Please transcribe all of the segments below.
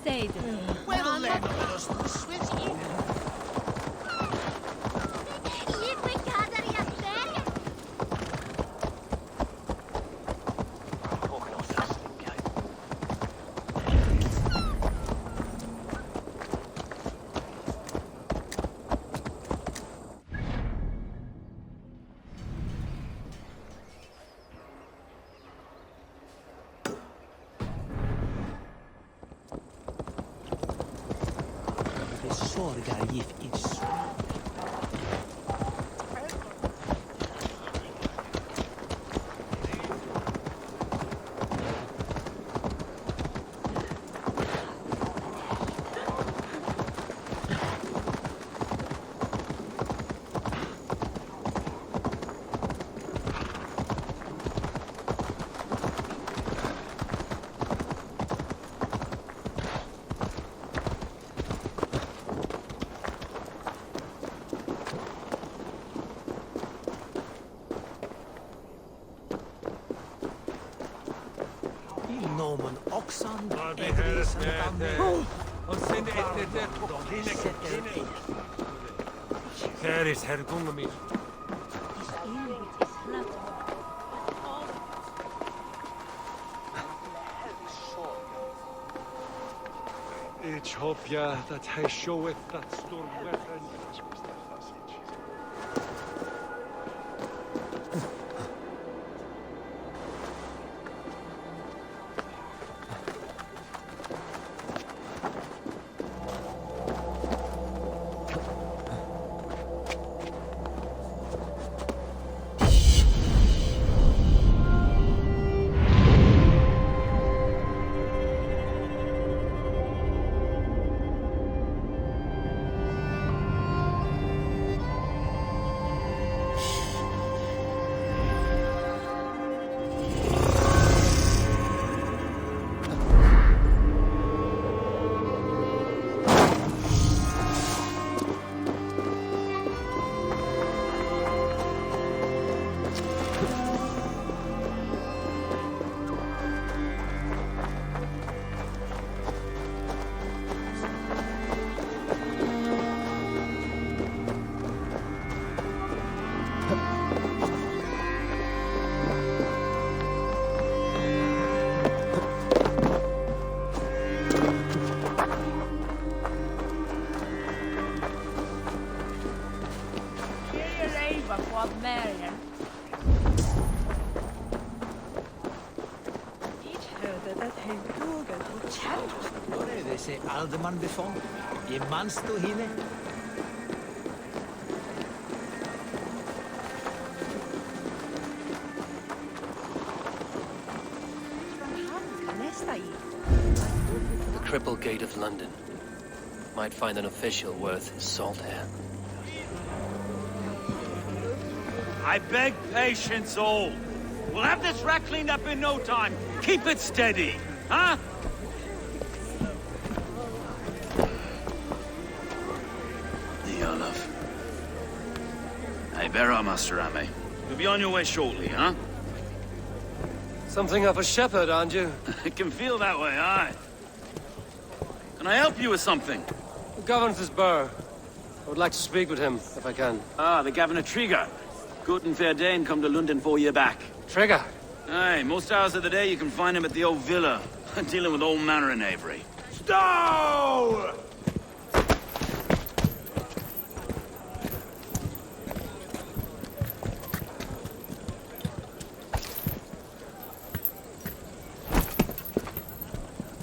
Say Well, let us switch in. Sorgar gif is. Nomen oxan. Här är herrgången min. Ich hoffe ja, dass hij showet dat stormwetten. Se alderman befond. Je man stod henne. The crippled gate of London. Might find an official worth his salt here. I beg patience, all. We'll have this wreck cleaned up in no time. Keep it steady, huh? Eivor, Master Ame. You'll be on your way shortly, huh? Something of a shepherd, aren't you? It can feel that way, aye. Can I help you with something? The governor's burr. I would like to speak with him, if I can. Ah, the Governor Trigger. Good and fair Dane come to Lunden 4 year back. Trigger? Aye, most hours of the day you can find him at the old villa, dealing with all manner in Avery. Stow!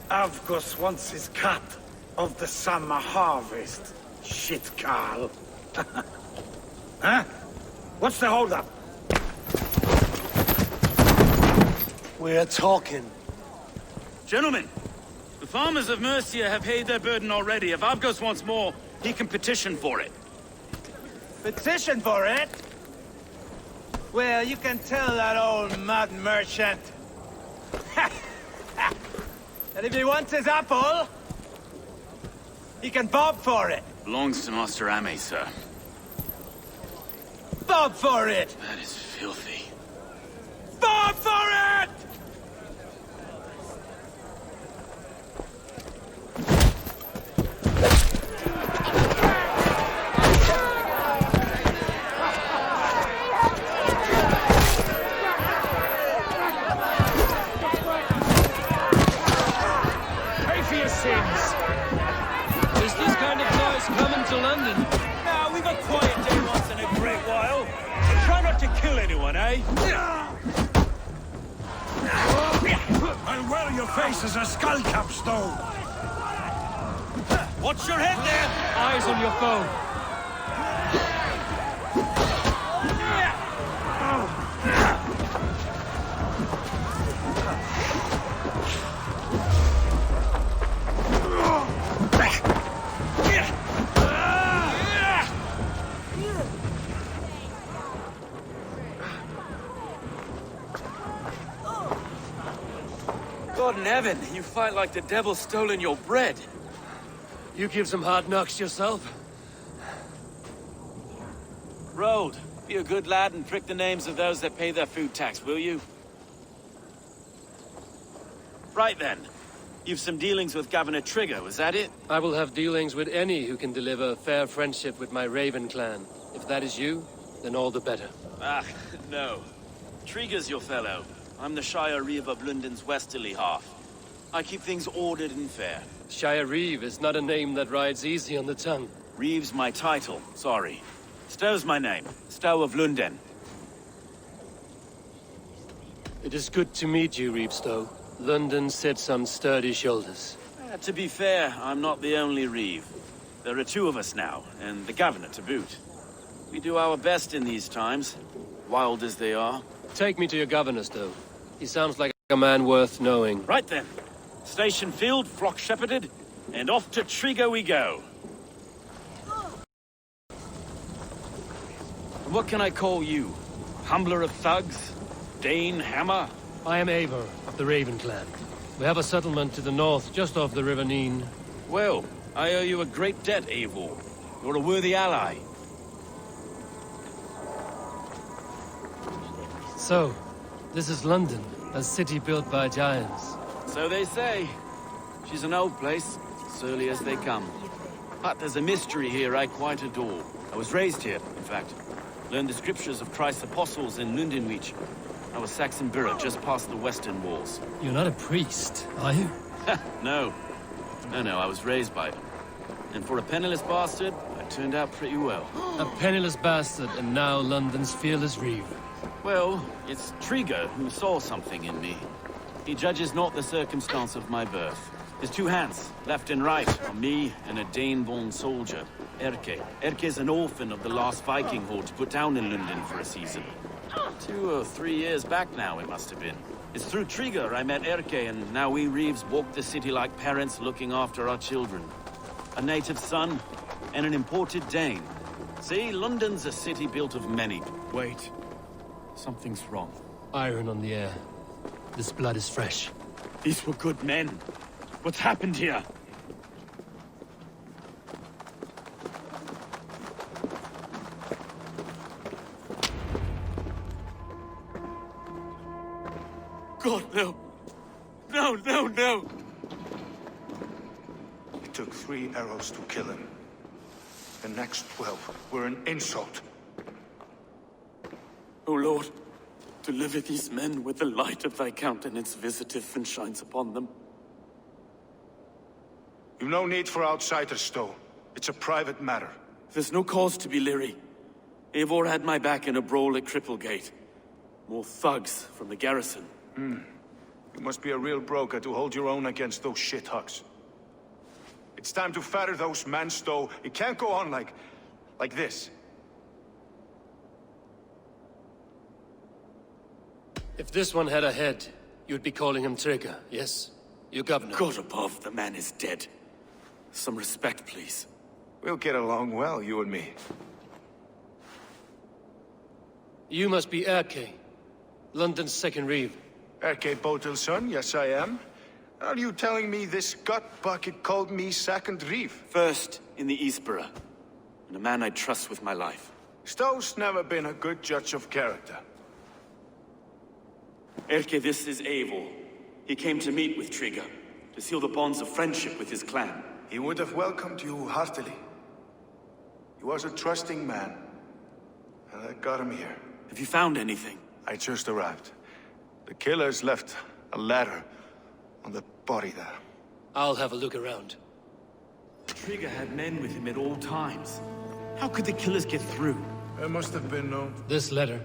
Avgos wants his cut of the summer harvest. Shit, Carl. Huh? What's the holdup? We're talking. Gentlemen, the farmers of Mercia have paid their burden already. If Avgos wants more, he can petition for it. Petition for it? Well, you can tell that old mud merchant. And if he wants his apple, he can bob for it. Belongs to Master Ame, sir. Bob for it! That is filthy. Bob for it! sins. Is this kind of noise coming to London? Now, we've a quiet day once in a great while. Try not to kill anyone, eh? I'll wear your face as a skull capstone. Watch your head there! Eyes on your foe. God in heaven, you fight like the devil's stolen your bread. You give some hard knocks yourself. Road, be a good lad and prick the names of those that pay their food tax, will you? Right then. You've some dealings with Governor Trigger, was that it? I will have dealings with any who can deliver a fair friendship with my Raven clan. If that is you, then all the better. Ah, no. Trigger's your fellow. I'm the Shire Reeve of Lunden's westerly half. I keep things ordered and fair. Shire Reeve is not a name that rides easy on the tongue. Reeve's my title, sorry. Stow's my name. Stow of Lunden. It is good to meet you, Reevestow. London sits on sturdy shoulders. To be fair, I'm not the only Reeve. There are two of us now, and the governor to boot. We do our best in these times, wild as they are. Take me to your governor, Stow. He sounds like a man worth knowing. Right then. Station filled, flock shepherded, and off to Trigger we go. What can I call you? Humbler of thugs? Dane Hammer? I am Eivor, of the Raven clan. We have a settlement to the north, just off the River Neen. Well, I owe you a great debt, Eivor. You're a worthy ally. So, this is London, a city built by giants. So they say. She's an old place, surly as they come. But there's a mystery here I quite adore. I was raised here, in fact. Learned the scriptures of Christ's apostles in Lundenreach. I was Saxon borough just past the western walls. You're not a priest, are you? No. No, I was raised by them. And for a penniless bastard, I turned out pretty well. A penniless bastard, and now London's fearless Reeve. Well, it's Trigger who saw something in me. He judges not the circumstance of my birth. His two hands, left and right, are me and a Dane-born soldier, Erke. Erke's an orphan of the last Viking horde put down in Lunden for a season. 2 or 3 years back now, it must have been. It's through Trigger I met Erke, and now we Reeves walk the city like parents looking after our children. A native son, and an imported Dane. See, London's a city built of many. Wait. Something's wrong. Iron on the air. This blood is fresh. These were good men. What's happened here? God, no. No. It took 3 arrows to kill him. The next 12 were an insult. O Lord, deliver these men with the light of thy countenance visiteth and shines upon them. You've no need for outsiders, Stowe. It's a private matter. There's no cause to be leery. Eivor had my back in a brawl at Cripplegate. More thugs from the garrison. You must be a real broker to hold your own against those shithugs. It's time to fetter those men, Stowe. It can't go on like this. If this one had a head, you'd be calling him Trigger, yes? Your governor. God above, the man is dead. Some respect, please. We'll get along well, you and me. You must be Erke, London's second Reeve. Erke Botel's son, yes I am. Are you telling me this gut bucket called me second Reeve? First in the Eastborough, and a man I trust with my life. Stowe's never been a good judge of character. Erke, this is Eivor. He came to meet with Trigger, to seal the bonds of friendship with his clan. He would have welcomed you heartily. He was a trusting man, and I got him here. Have you found anything? I just arrived. The killers left a ladder on the body there. I'll have a look around. Trigger had men with him at all times. How could the killers get through? There must have been no... This letter.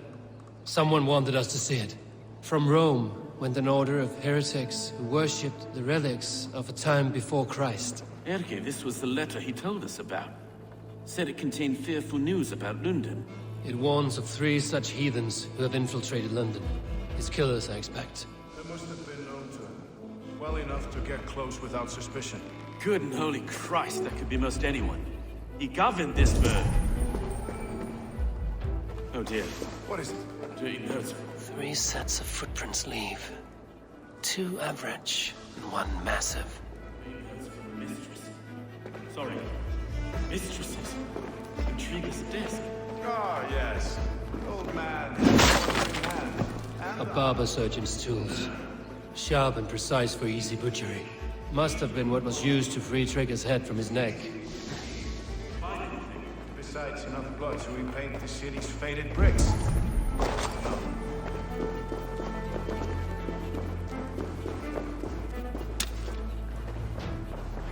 Someone wanted us to see it. From Rome went an order of heretics who worshipped the relics of a time before Christ. Erke, this was the letter he told us about. Said it contained fearful news about Lunden. It warns of 3 such heathens who have infiltrated London. His killers, I expect. There must have been known to him. Well enough to get close without suspicion. Good and holy Christ, that could be most anyone. He governed this bird. Oh dear. What is it? Taking notes. 3 sets of footprints leave. 2 average, and 1 massive. Mistress. Sorry. Mistresses. Intrigue's desk. Ah, yes. Old man. A barber surgeon's tools. Sharp and precise for easy butchery. Must have been what was used to free Trigger's head from his neck. Besides, enough blood to repaint the city's faded bricks. I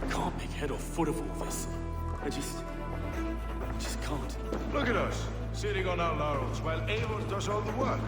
can't make head or foot of all this. I just can't. Look at us, sitting on our laurels while Eivor does all the work.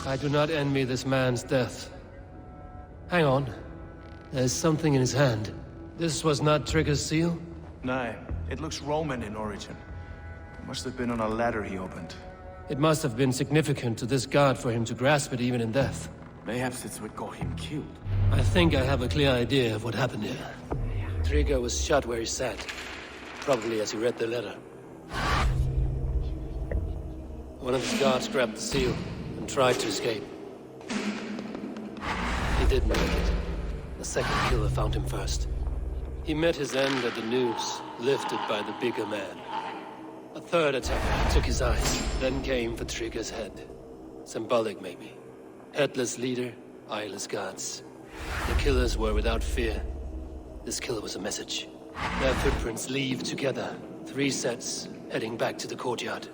I do not envy this man's death. Hang on. There's something in his hand. This was not Trigger's seal? No, it looks Roman in origin. It must have been on a ladder he opened. It must have been significant to this god for him to grasp it even in death. Mayhaps it's what got him killed. I think I have a clear idea of what happened here. Trigger was shot where he sat. Probably as he read the letter. One of his guards grabbed the seal and tried to escape. He didn't make it. The second killer found him first. He met his end at the noose, lifted by the bigger man. A third attacker took his eyes, then came for Trigger's head. Symbolic, maybe. Headless leader, eyeless guards. The killers were without fear. This killer was a message. Their footprints leave together. 3 sets, heading back to the courtyard.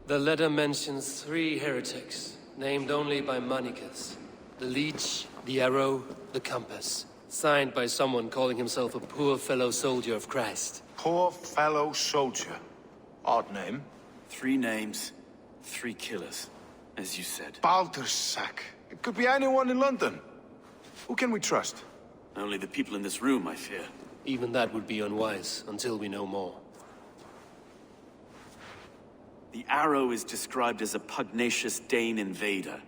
The letter mentions 3 heretics, named only by Manicus. The Leech, the Arrow, the Compass. Signed by someone calling himself a poor fellow soldier of Christ. Poor fellow soldier. Odd name. 3 names, 3 killers, as you said. Baldersack. It could be anyone in London. Who can we trust? Only the people in this room, I fear. Even that would be unwise, until we know more. The Arrow is described as a pugnacious Dane invader.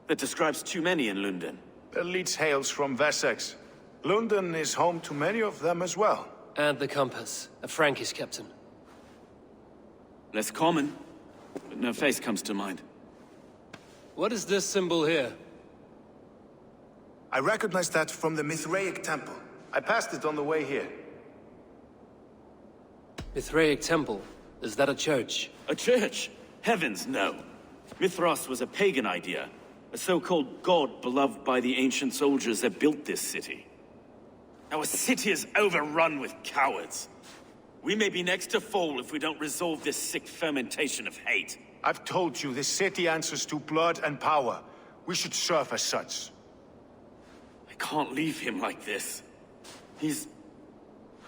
That describes too many in Lunden. The leech hails from Wessex. Lunden is home to many of them as well. And the compass, a Frankish captain. Less common, but no face comes to mind. What is this symbol here? I recognize that from the Mithraic temple. I passed it on the way here. Mithraic temple? Is that a church? A church? Heavens, no. Mithras was a pagan idea. A so-called god beloved by the ancient soldiers that built this city. Our city is overrun with cowards. We may be next to fall if we don't resolve this sick fermentation of hate. I've told you, this city answers to blood and power. We should serve as such. I can't leave him like this.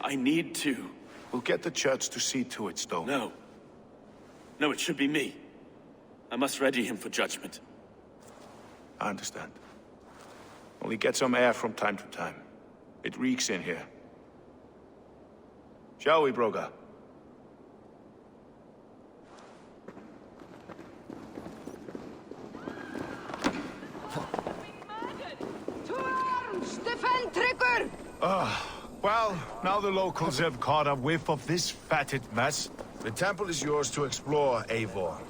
I need to. We'll get the church to see to it, Stone. No. No, it should be me. I must ready him for judgment. I understand. Only get some air from time to time. It reeks in here. Shall we, Broga? Well, now the locals have caught a whiff of this fatted mess. The temple is yours to explore, Eivor.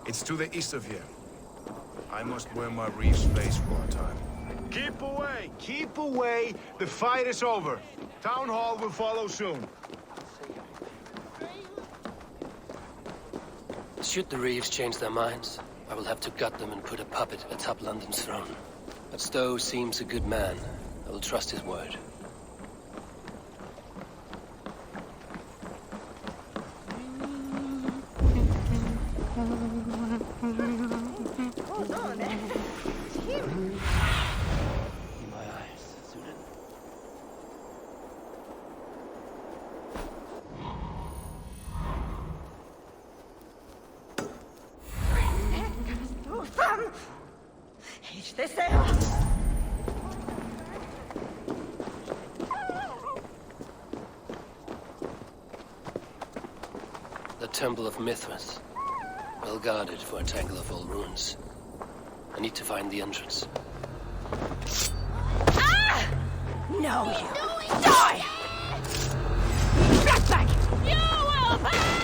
It's to the east of here. I must wear my reef's face for a time. Keep away! Keep away! The fight is over. Town Hall will follow soon. Should the Reeves change their minds, I will have to gut them and put a puppet atop London's throne. But Stowe seems a good man. I will trust his word. The Temple of Mithras. Well guarded for a tangle of old ruins. I need to find the entrance. Ah! No, you die! Get back! You will pay!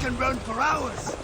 can run for hours.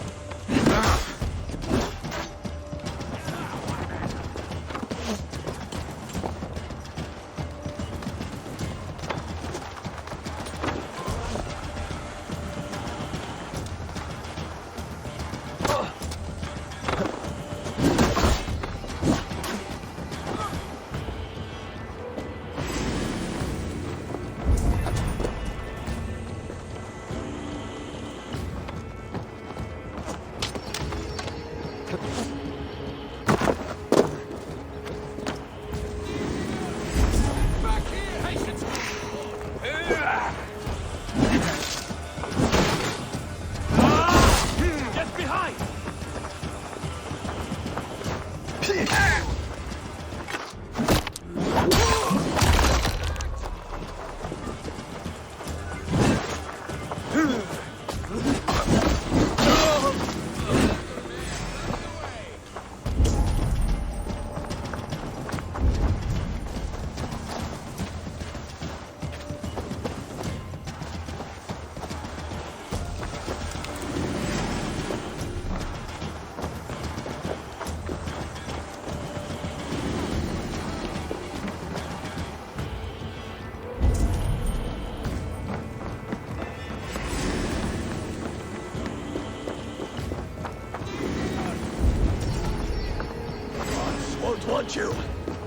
told you!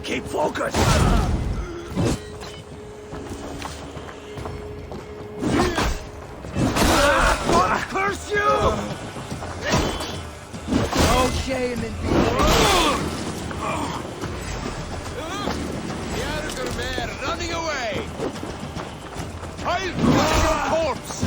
Keep focused! Curse you! No shame in being... Running away! I'll crush your corpse!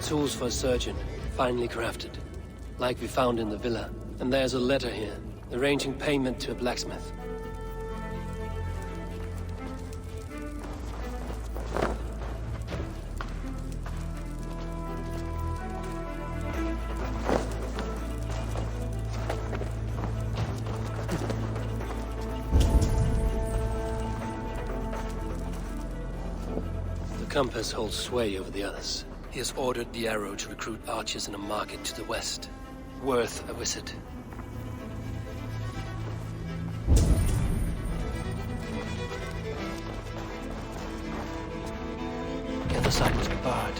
Tools for a surgeon, finely crafted. Like we found in the villa. And there's a letter here, arranging payment to a blacksmith. The compass holds sway over the others. He has ordered the arrow to recruit archers in a market to the west. Worth a visit. The other side must be barred.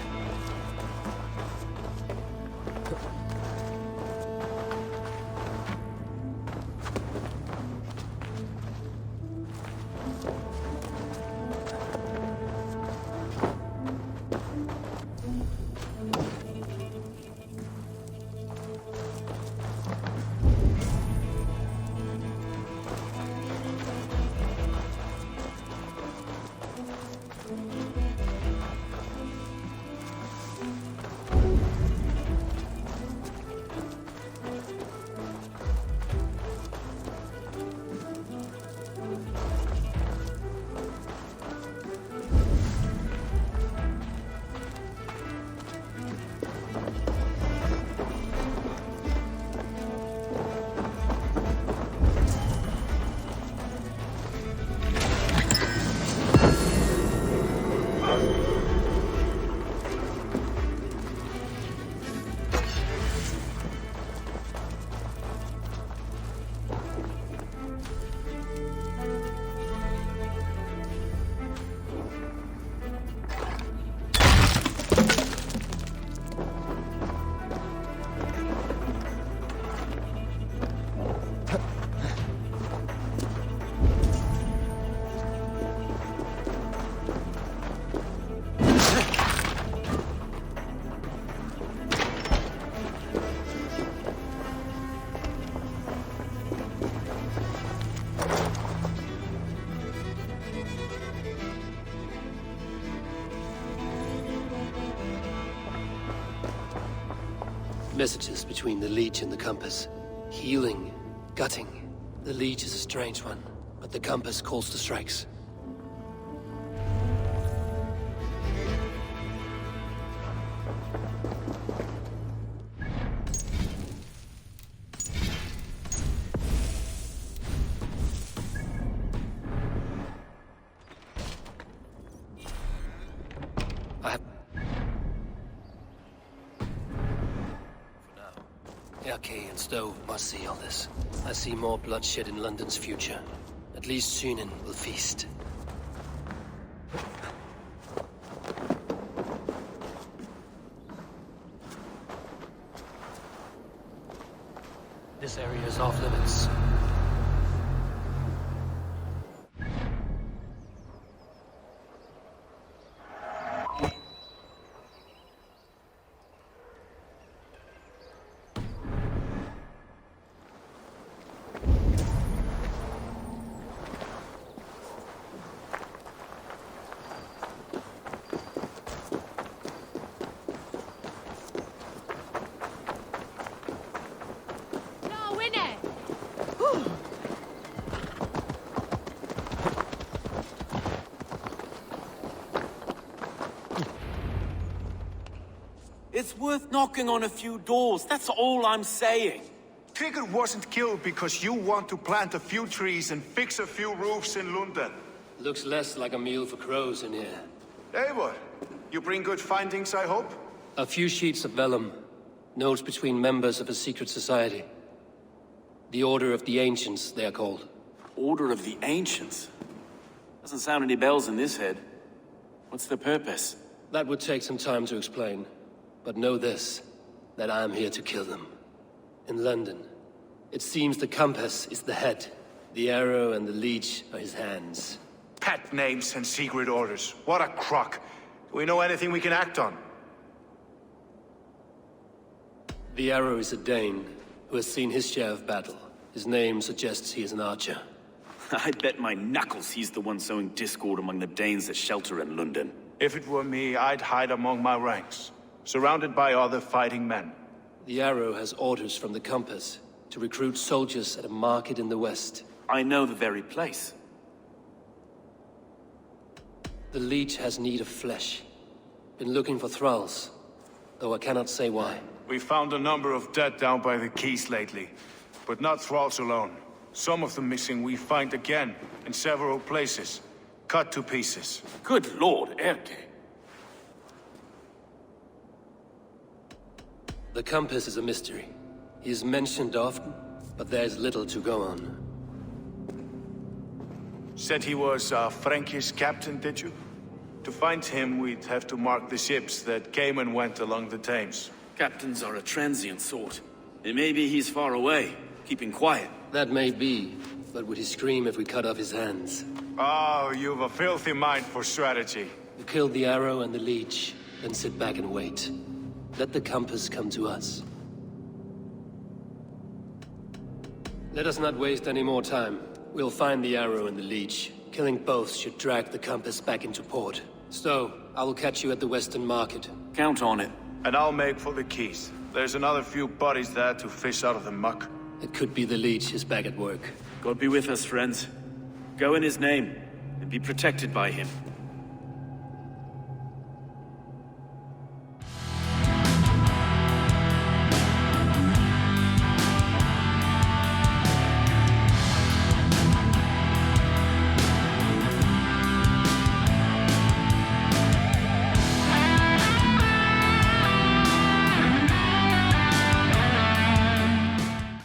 Messages between the Leech and the compass. Healing, gutting. The Leech is a strange one, but the compass calls the strikes. Erke and Stowe must see all this. I see more bloodshed in London's future. At least Sunan will feast. This area is off limits. It's worth knocking on a few doors, that's all I'm saying. Trigger wasn't killed because you want to plant a few trees and fix a few roofs in Lunden. Looks less like a meal for crows in here. Eivor, you bring good findings, I hope? A few sheets of vellum. Notes between members of a secret society. The Order of the Ancients, they are called. Order of the Ancients? Doesn't sound any bells in this head. What's the purpose? That would take some time to explain. But know this, that I am here to kill them. In London, it seems the compass is the head. The arrow and the leech are his hands. Pet names and secret orders. What a crock. Do we know anything we can act on? The arrow is a Dane, who has seen his share of battle. His name suggests he is an archer. I bet my knuckles he's the one sowing discord among the Danes that shelter in Lunden. If it were me, I'd hide among my ranks, surrounded by other fighting men. The arrow has orders from the compass to recruit soldiers at a market in the west. I know the very place. The leech has need of flesh. Been looking for thralls, though I cannot say why. We found a number of dead down by the quays lately, but not thralls alone. Some of the missing we find again in several places, cut to pieces. Good lord, Erke. The compass is a mystery. He is mentioned often, but there is little to go on. Said he was a Frankish captain, did you? To find him, we'd have to mark the ships that came and went along the Thames. Captains are a transient sort. It may be he's far away, keeping quiet. That may be, but would he scream if we cut off his hands? Oh, you've a filthy mind for strategy. We kill the arrow and the leech, then sit back and wait. Let the compass come to us. Let us not waste any more time. We'll find the arrow and the leech. Killing both should drag the compass back into port. Stowe, I will catch you at the Western Market. Count on it. And I'll make for the quays. There's another few bodies there to fish out of the muck. It could be the leech is back at work. God be with us, friends. Go in his name, and be protected by him.